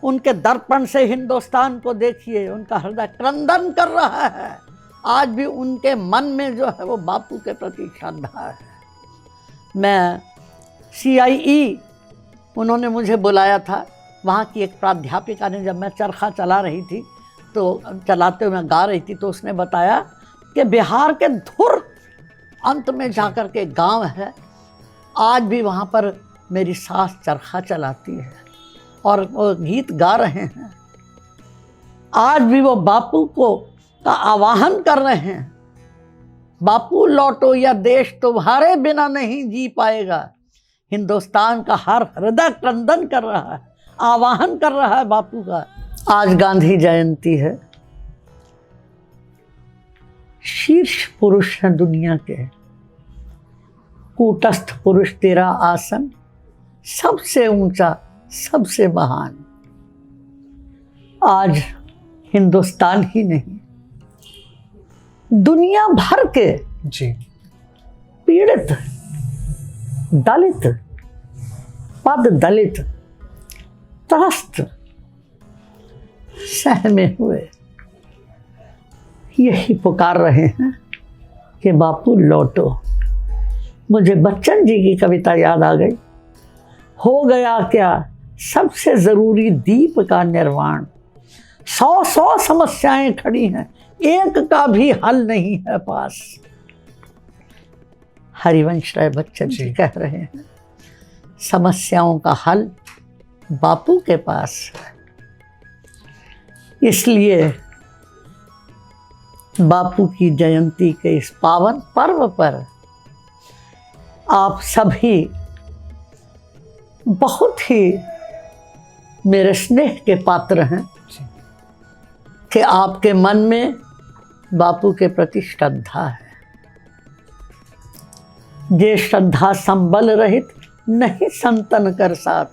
उनके दर्पण से हिंदुस्तान को देखिए। उनका हृदय क्रंदन कर रहा है। आज भी उनके मन में जो है वो बापू के प्रति श्रद्धा है। मैं CIE उन्होंने मुझे बुलाया था, वहाँ की एक प्राध्यापिका ने, जब मैं चरखा चला रही थी तो चलाते हुए मैं गा रही थी, तो उसने बताया कि बिहार के धुर अंत में जाकर के गांव है, आज भी वहाँ पर मेरी सास चरखा चलाती है और वो गीत गा रहे हैं। आज भी वो बापू को का आवाहन कर रहे हैं, बापू लौटो या देश तुम्हारे बिना नहीं जी पाएगा। हिंदुस्तान का हर हृदय क्रंदन कर रहा है, आवाहन कर रहा है बापू का। आज गांधी जयंती है। शीर्ष पुरुष है दुनिया के, कूटस्थ पुरुष तेरा आसन, सबसे ऊंचा, सबसे महान। आज हिंदुस्तान ही नहीं, दुनिया भर के जी पीड़ित, दलित, पद दलित, त्रस्त, सहमे हुए यही पुकार रहे हैं कि बापू लौटो। मुझे बच्चन जी की कविता याद आ गई, हो गया क्या सबसे जरूरी दीप का निर्वाण, 100 समस्याएं खड़ी हैं, एक का भी हल नहीं है पास। हरिवंश राय बच्चन जी कह रहे हैं समस्याओं का हल बापू के पास है। इसलिए बापू की जयंती के इस पावन पर्व पर आप सभी बहुत ही मेरे स्नेह के पात्र हैं कि आपके मन में बापू के प्रति श्रद्धा है। जे श्रद्धा संबल रहित नहीं संतन कर साथ,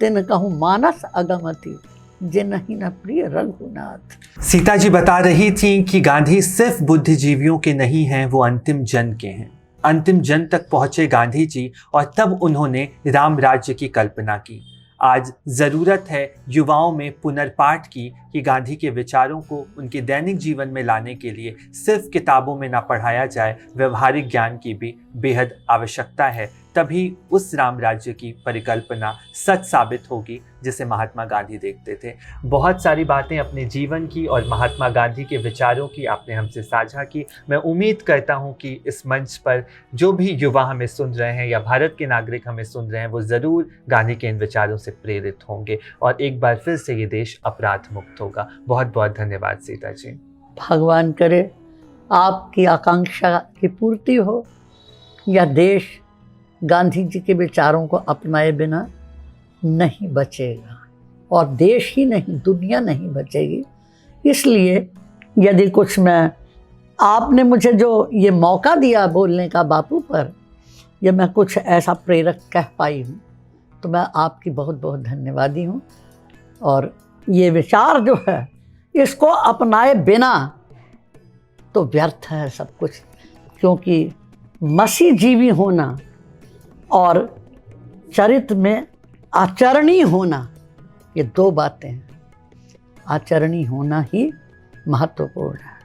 तिन कहूँ मानस अगमति, जे नहीं न प्रिय रघुनाथ। सीता जी बता रही थी कि गांधी सिर्फ बुद्धिजीवियों के नहीं हैं, वो अंतिम जन के हैं। अंतिम जन तक पहुंचे गांधी जी और तब उन्होंने राम राज्य की कल्पना की। आज ज़रूरत है युवाओं में पुनर्पाठ की कि गांधी के विचारों को उनके दैनिक जीवन में लाने के लिए सिर्फ किताबों में ना पढ़ाया जाए, व्यवहारिक ज्ञान की भी बेहद आवश्यकता है। तभी उस राम राज्य की परिकल्पना सच साबित होगी जिसे महात्मा गांधी देखते थे। बहुत सारी बातें अपने जीवन की और महात्मा गांधी के विचारों की आपने हमसे साझा की। मैं उम्मीद करता हूं कि इस मंच पर जो भी युवा हमें सुन रहे हैं या भारत के नागरिक हमें सुन रहे हैं, वो ज़रूर गांधी के इन विचारों से प्रेरित होंगे और एक बार फिर से ये देश अपराध मुक्त होगा। बहुत बहुत धन्यवाद सीता जी। भगवान करे आपकी आकांक्षा की पूर्ति हो, या देश गांधी जी के विचारों को अपनाए बिना नहीं बचेगा, और देश ही नहीं दुनिया नहीं बचेगी। इसलिए यदि कुछ आपने मुझे जो ये मौका दिया बोलने का बापू पर, या मैं कुछ ऐसा प्रेरक कह पाई हूँ, तो मैं आपकी बहुत बहुत धन्यवादी हूँ। और ये विचार जो है इसको अपनाए बिना तो व्यर्थ है सब कुछ, क्योंकि मसीह जीवी होना और चरित्र में आचरणीय होना, ये दो बातें हैं। आचरणीय होना ही महत्वपूर्ण है।